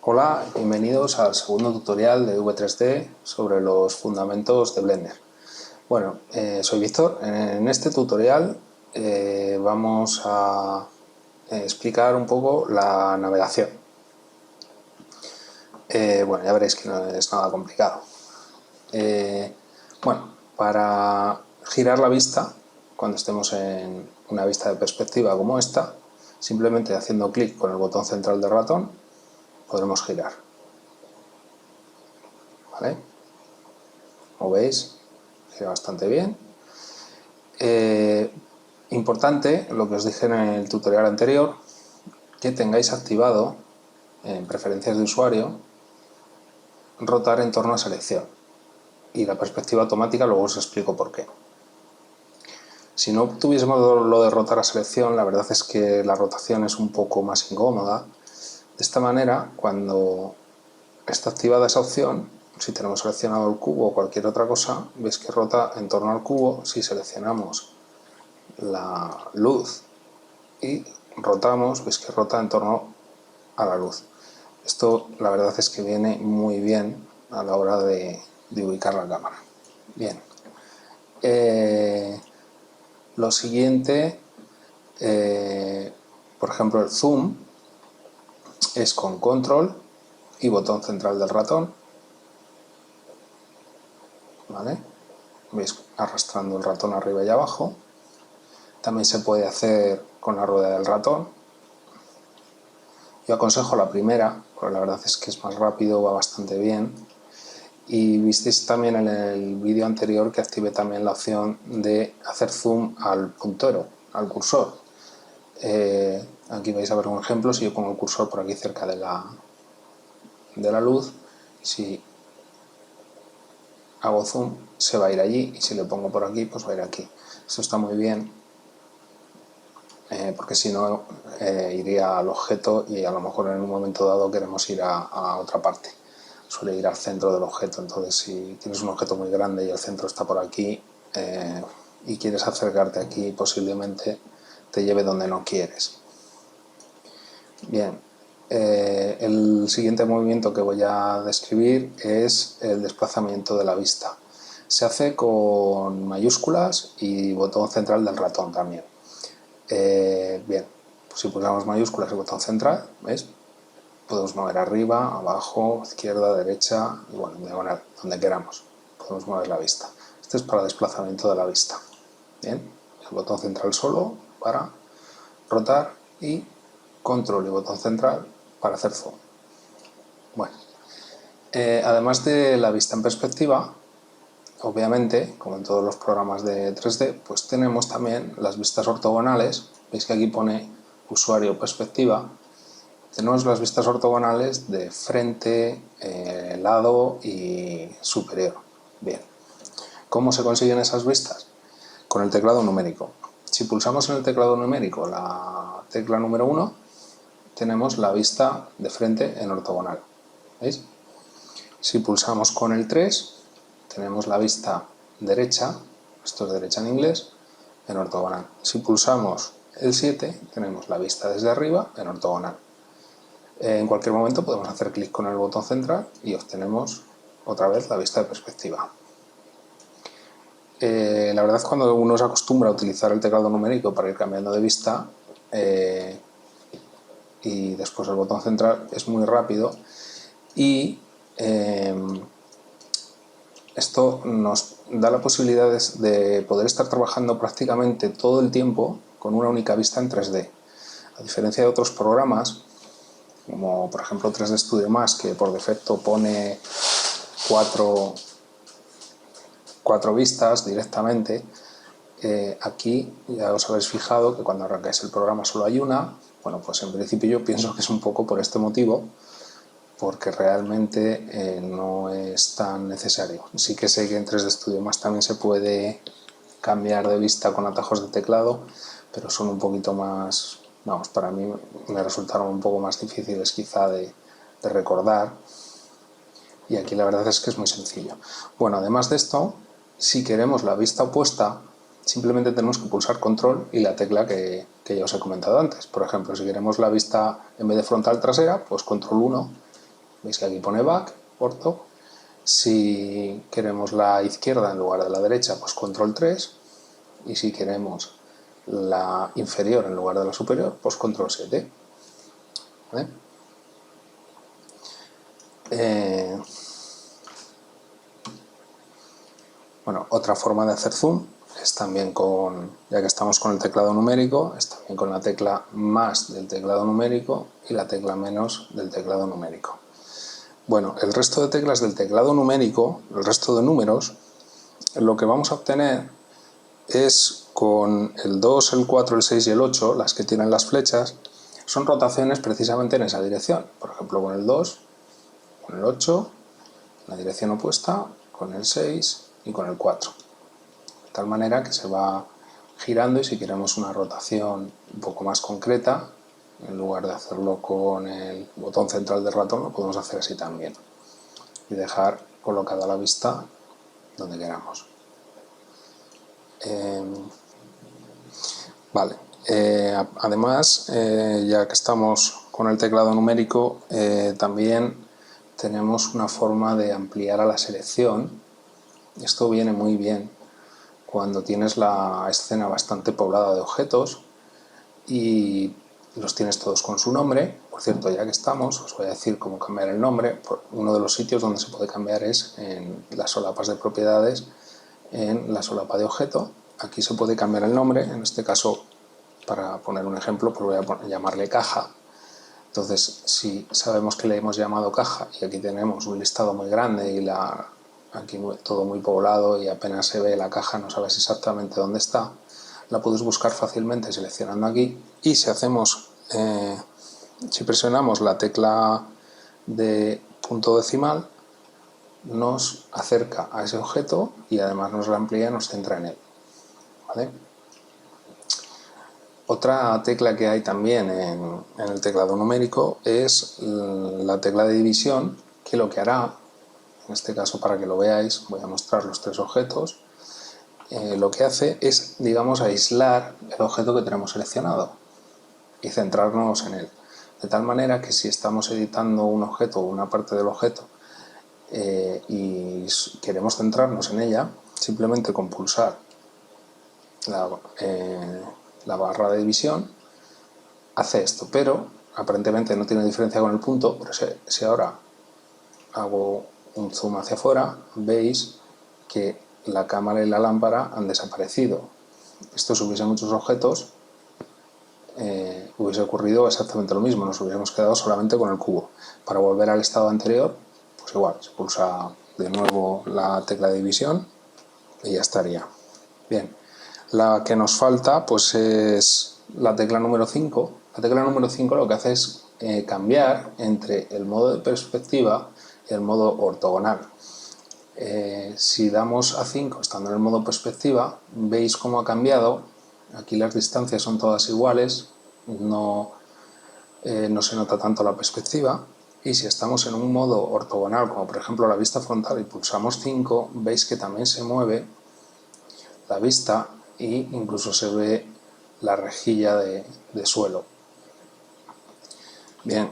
Hola, bienvenidos al segundo tutorial de V3D sobre los fundamentos de Blender. Bueno, soy Víctor. En este tutorial vamos a explicar un poco la navegación. Bueno, ya veréis que no es nada complicado. Bueno, para girar la vista, cuando estemos en una vista de perspectiva como esta, simplemente haciendo clic con el botón central del ratón podremos girar. ¿Vale? Como veis, gira bastante bien. Importante, lo que os dije en el tutorial anterior, que tengáis activado en preferencias de usuario rotar en torno a selección, y la perspectiva automática luego os explico por qué. Si no tuviésemos lo de rotar a selección, la verdad es que la rotación es un poco más incómoda. De esta manera, cuando está activada esa opción, si tenemos seleccionado el cubo o cualquier otra cosa, veis que rota en torno al cubo. Si seleccionamos la luz y rotamos, veis que rota en torno a la luz. Esto la verdad es que viene muy bien a la hora de ubicar la cámara. Bien. Lo siguiente, por ejemplo, el zoom es con control y botón central del ratón. ¿Vale? Veis arrastrando el ratón arriba y abajo. También se puede hacer con la rueda del ratón. Yo aconsejo la primera, porque la verdad es que es más rápido, va bastante bien. Y visteis también en el vídeo anterior que activé también la opción de hacer zoom al puntero, al cursor. Aquí vais a ver un ejemplo. Si yo pongo el cursor por aquí cerca de la luz, si hago zoom se va a ir allí, y si le pongo por aquí, pues va a ir aquí. Esto está muy bien, porque si no iría al objeto y a lo mejor en un momento dado queremos ir a otra parte. Suele ir al centro del objeto. Entonces, si tienes un objeto muy grande y el centro está por aquí y quieres acercarte aquí, posiblemente te lleve donde no quieres. Bien, el siguiente movimiento que voy a describir es el desplazamiento de la vista. Se hace con mayúsculas y botón central del ratón también. Bien, pues si pulsamos mayúsculas y botón central, ¿veis? Podemos mover arriba, abajo, izquierda, derecha y bueno, diagonal, donde queramos. Podemos mover la vista. Este es para desplazamiento de la vista. Bien, el botón central solo para rotar y control y botón central para hacer zoom. Bueno, además de la vista en perspectiva, obviamente, como en todos los programas de 3D, pues tenemos también las vistas ortogonales. Veis que aquí pone usuario perspectiva. Tenemos las vistas ortogonales de frente, lado y superior. Bien, ¿cómo se consiguen esas vistas? Con el teclado numérico. Si pulsamos en el teclado numérico la tecla número 1, tenemos la vista de frente en ortogonal. ¿Veis? Si pulsamos con el 3, tenemos la vista derecha, esto es derecha en inglés, en ortogonal. Si pulsamos el 7, tenemos la vista desde arriba en ortogonal. En cualquier momento podemos hacer clic con el botón central y obtenemos otra vez la vista de perspectiva. La verdad, cuando uno se acostumbra a utilizar el teclado numérico para ir cambiando de vista y después el botón central, es muy rápido, y esto nos da la posibilidad de poder estar trabajando prácticamente todo el tiempo con una única vista en 3D. A diferencia de otros programas, como por ejemplo 3D Studio Max, que por defecto pone cuatro vistas directamente, aquí ya os habéis fijado que cuando arrancáis el programa solo hay una. Bueno, pues en principio yo pienso que es un poco por este motivo, porque realmente no es tan necesario. Sí que sé que en 3D Studio Max también se puede cambiar de vista con atajos de teclado, pero son un poquito más, vamos, para mí me resultaron un poco más difíciles quizá de recordar, y aquí la verdad es que es muy sencillo. Bueno, además de esto, si queremos la vista opuesta, simplemente tenemos que pulsar control y la tecla que ya os he comentado antes. Por ejemplo, si queremos la vista en vez de frontal trasera, pues control 1 Veis que aquí pone back, orto. Si queremos la izquierda en lugar de la derecha, pues control 3. Y si queremos la inferior en lugar de la superior, pues control 7. ¿Vale? Bueno, otra forma de hacer zoom es también con, ya que estamos con el teclado numérico, es también con la tecla más del teclado numérico y la tecla menos del teclado numérico. Bueno, el resto de teclas del teclado numérico, el resto de números, lo que vamos a obtener es con el 2, el 4, el 6 y el 8, las que tienen las flechas, son rotaciones precisamente en esa dirección. Por ejemplo, con el 2, con el 8, en la dirección opuesta, con el 6 y con el 4. De tal manera que se va girando, y si queremos una rotación un poco más concreta, en lugar de hacerlo con el botón central del ratón, lo podemos hacer así también y dejar colocada la vista donde queramos. Vale, además, ya que estamos con el teclado numérico, también tenemos una forma de ampliar a la selección. Esto viene muy bien cuando tienes la escena bastante poblada de objetos y los tienes todos con su nombre. Por cierto, ya que estamos, os voy a decir cómo cambiar el nombre. Uno de los sitios donde se puede cambiar es en las solapas de propiedades, en la solapa de objeto. Aquí se puede cambiar el nombre, en este caso, para poner un ejemplo, pues voy a llamarle caja. Entonces, si sabemos que le hemos llamado caja y aquí tenemos un listado muy grande y aquí todo muy poblado y apenas se ve la caja, no sabes exactamente dónde está, la puedes buscar fácilmente seleccionando aquí, y si presionamos la tecla de punto decimal, nos acerca a ese objeto y además nos lo amplía y nos centra en él. ¿Vale? Otra tecla que hay también en el teclado numérico es la tecla de división, que lo que hará, en este caso para que lo veáis, voy a mostrar los tres objetos. Lo que hace es, digamos, aislar el objeto que tenemos seleccionado y centrarnos en él. De tal manera que si estamos editando un objeto o una parte del objeto y queremos centrarnos en ella, simplemente con pulsar la barra de división hace esto, pero aparentemente no tiene diferencia con el punto. Pero si ahora hago un zoom hacia afuera, veis que la cámara y la lámpara han desaparecido. Esto, si hubiese muchos objetos, hubiese ocurrido exactamente lo mismo, nos hubiéramos quedado solamente con el cubo. Para volver al estado anterior, pues igual, se pulsa de nuevo la tecla de división y ya estaría. Bien, la que nos falta pues es la tecla número 5. La tecla número 5 lo que hace es cambiar entre el modo de perspectiva y el modo ortogonal. Si damos a 5 estando en el modo perspectiva, veis cómo ha cambiado. Aquí las distancias son todas iguales, no se nota tanto la perspectiva. Y si estamos en un modo ortogonal, como por ejemplo la vista frontal, y pulsamos 5, veis que también se mueve la vista e incluso se ve la rejilla de suelo. Bien,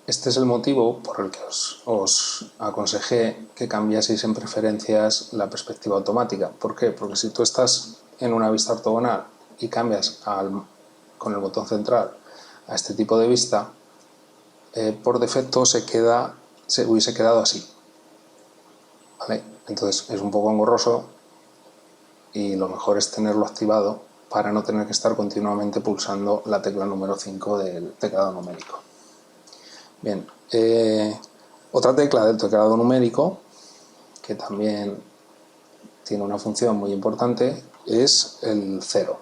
este es el motivo por el que os aconsejé que cambiaseis en preferencias la perspectiva automática. ¿Por qué? Porque si tú estás en una vista ortogonal y cambias con el botón central a este tipo de vista, por defecto se hubiese quedado así. ¿Vale? Entonces es un poco engorroso y lo mejor es tenerlo activado para no tener que estar continuamente pulsando la tecla número 5 del teclado numérico. Bien, otra tecla del teclado numérico que también tiene una función muy importante es el 0.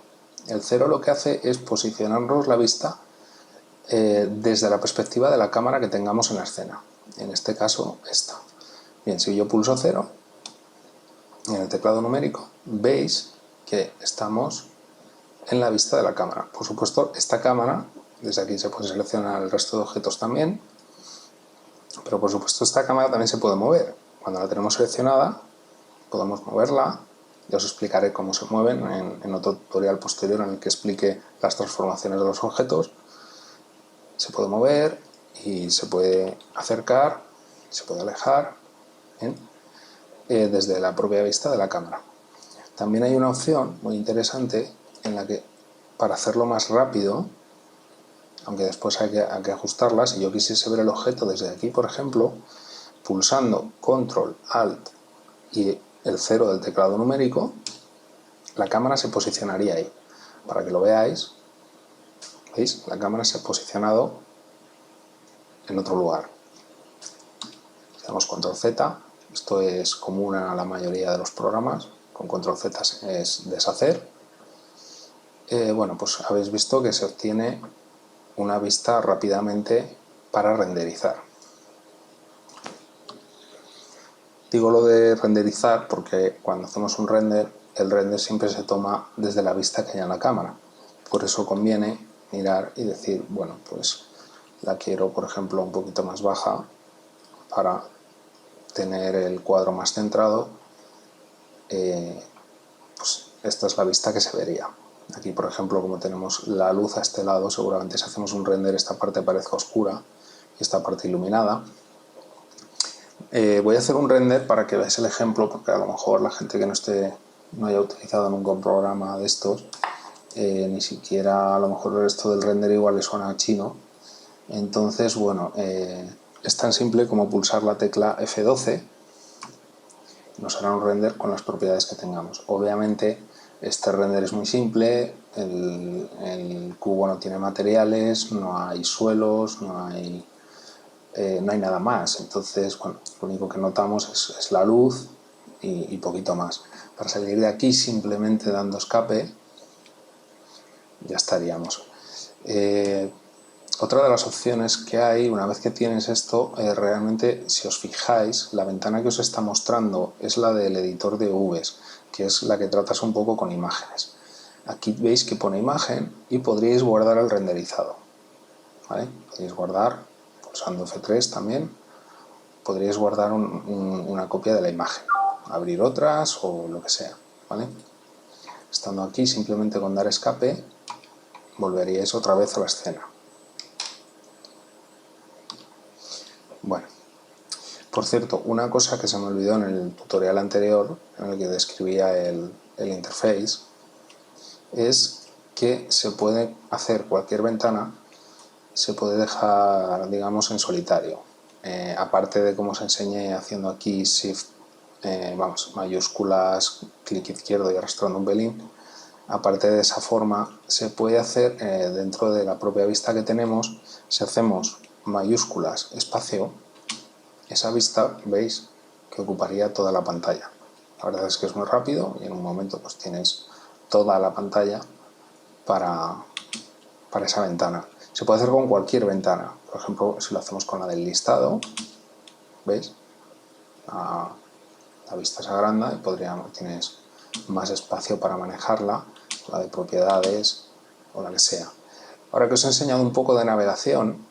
El 0 lo que hace es posicionarnos la vista desde la perspectiva de la cámara que tengamos en la escena. En este caso, esta. Bien, si yo pulso 0 en el teclado numérico, veis que estamos en la vista de la cámara. Por supuesto, esta cámara, desde aquí se puede seleccionar el resto de objetos también, pero por supuesto esta cámara también se puede mover. Cuando la tenemos seleccionada, podemos moverla. Ya os explicaré cómo se mueven en otro tutorial posterior en el que explique las transformaciones de los objetos. Se puede mover y se puede acercar, se puede alejar, ¿bien? Desde la propia vista de la cámara. También hay una opción muy interesante en la que, para hacerlo más rápido, aunque después hay que ajustarla, si yo quisiese ver el objeto desde aquí, por ejemplo, pulsando Control, Alt y el 0 del teclado numérico, la cámara se posicionaría ahí. Para que lo veáis, ¿veis? La cámara se ha posicionado en otro lugar. Si damos Control Z, esto es común a la mayoría de los programas, con Control Z es deshacer. Bueno, pues habéis visto que se obtiene una vista rápidamente para renderizar. Digo lo de renderizar porque cuando hacemos un render, el render siempre se toma desde la vista que hay en la cámara. Por eso conviene mirar y decir, bueno, pues la quiero, por ejemplo, un poquito más baja para tener el cuadro más centrado. Pues esta es la vista que se vería. Aquí, por ejemplo, como tenemos la luz a este lado, seguramente si hacemos un render esta parte parezca oscura y esta parte iluminada. Voy a hacer un render para que veáis el ejemplo, porque a lo mejor la gente que no haya utilizado nunca un programa de estos, ni siquiera a lo mejor esto del render igual le suena chino. Entonces, bueno, es tan simple como pulsar la tecla F12. Nos hará un render con las propiedades que tengamos. Obviamente este render es muy simple, el cubo no tiene materiales, no hay suelos, no hay nada más. Entonces, bueno, lo único que notamos es la luz y poquito más. Para salir de aquí, simplemente dando escape, ya estaríamos. Otra de las opciones que hay, una vez que tienes esto, realmente, si os fijáis, la ventana que os está mostrando es la del editor de UVs, que es la que tratas un poco con imágenes. Aquí veis que pone imagen y podríais guardar el renderizado, ¿vale? Podríais guardar, pulsando F3 también, podríais guardar una copia de la imagen, abrir otras o lo que sea, ¿vale? Estando aquí, simplemente con dar escape, volveríais otra vez a la escena. Bueno, por cierto, una cosa que se me olvidó en el tutorial anterior, en el que describía el interface, es que se puede hacer cualquier ventana, se puede dejar, digamos, en solitario. Aparte de como os enseñé haciendo aquí Shift, mayúsculas, clic izquierdo y arrastrando un pelín, aparte de esa forma, se puede hacer dentro de la propia vista que tenemos, si hacemos mayúsculas, espacio, esa vista, veis, que ocuparía toda la pantalla. La verdad es que es muy rápido y en un momento pues tienes toda la pantalla para esa ventana. Se puede hacer con cualquier ventana. Por ejemplo, si lo hacemos con la del listado, ¿veis? La vista se agranda y tienes más espacio para manejarla, la de propiedades o la que sea. Ahora que os he enseñado un poco de navegación,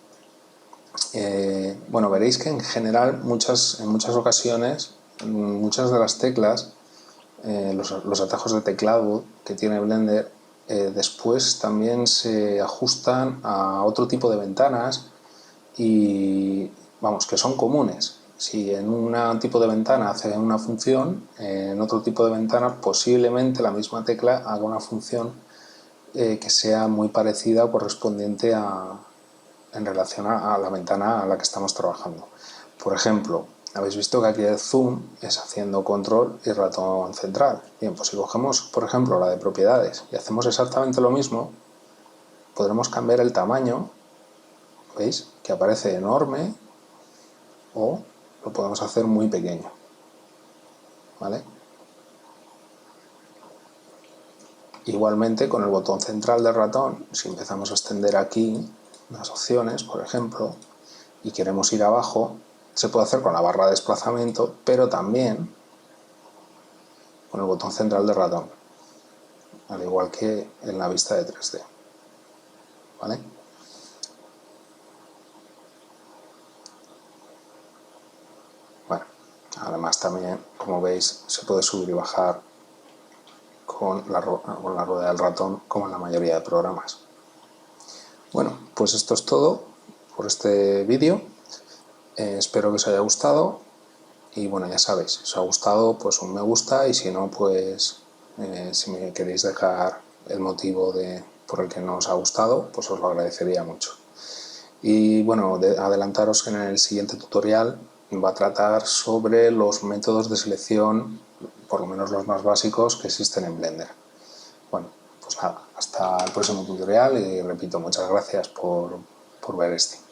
bueno, veréis que en general en muchas ocasiones, muchas de las teclas, los atajos de teclado que tiene Blender, después también se ajustan a otro tipo de ventanas y, vamos, que son comunes. Si en un tipo de ventana hace una función, en otro tipo de ventana posiblemente la misma tecla haga una función que sea muy parecida o correspondiente en relación a la ventana a la que estamos trabajando. Por ejemplo, habéis visto que aquí el zoom es haciendo control y ratón central. Bien, pues si cogemos, por ejemplo, la de propiedades y hacemos exactamente lo mismo, podremos cambiar el tamaño, ¿veis? Que aparece enorme o lo podemos hacer muy pequeño, ¿vale? Igualmente con el botón central del ratón, si empezamos a extender aquí las opciones, por ejemplo, y queremos ir abajo, se puede hacer con la barra de desplazamiento, pero también con el botón central del ratón, al igual que en la vista de 3D, ¿vale? Bueno, además también, como veis, se puede subir y bajar con la rueda del ratón, como en la mayoría de programas. Bueno, pues esto es todo. por este vídeo. Espero que os haya gustado y bueno, ya sabéis, si os ha gustado pues un me gusta, y si no pues si me queréis dejar el motivo por el que no os ha gustado, pues os lo agradecería mucho. Y bueno, adelantaros que en el siguiente tutorial va a tratar sobre los métodos de selección, por lo menos los más básicos, que existen en Blender. Bueno, pues nada, hasta el próximo tutorial y repito, muchas gracias por ver este.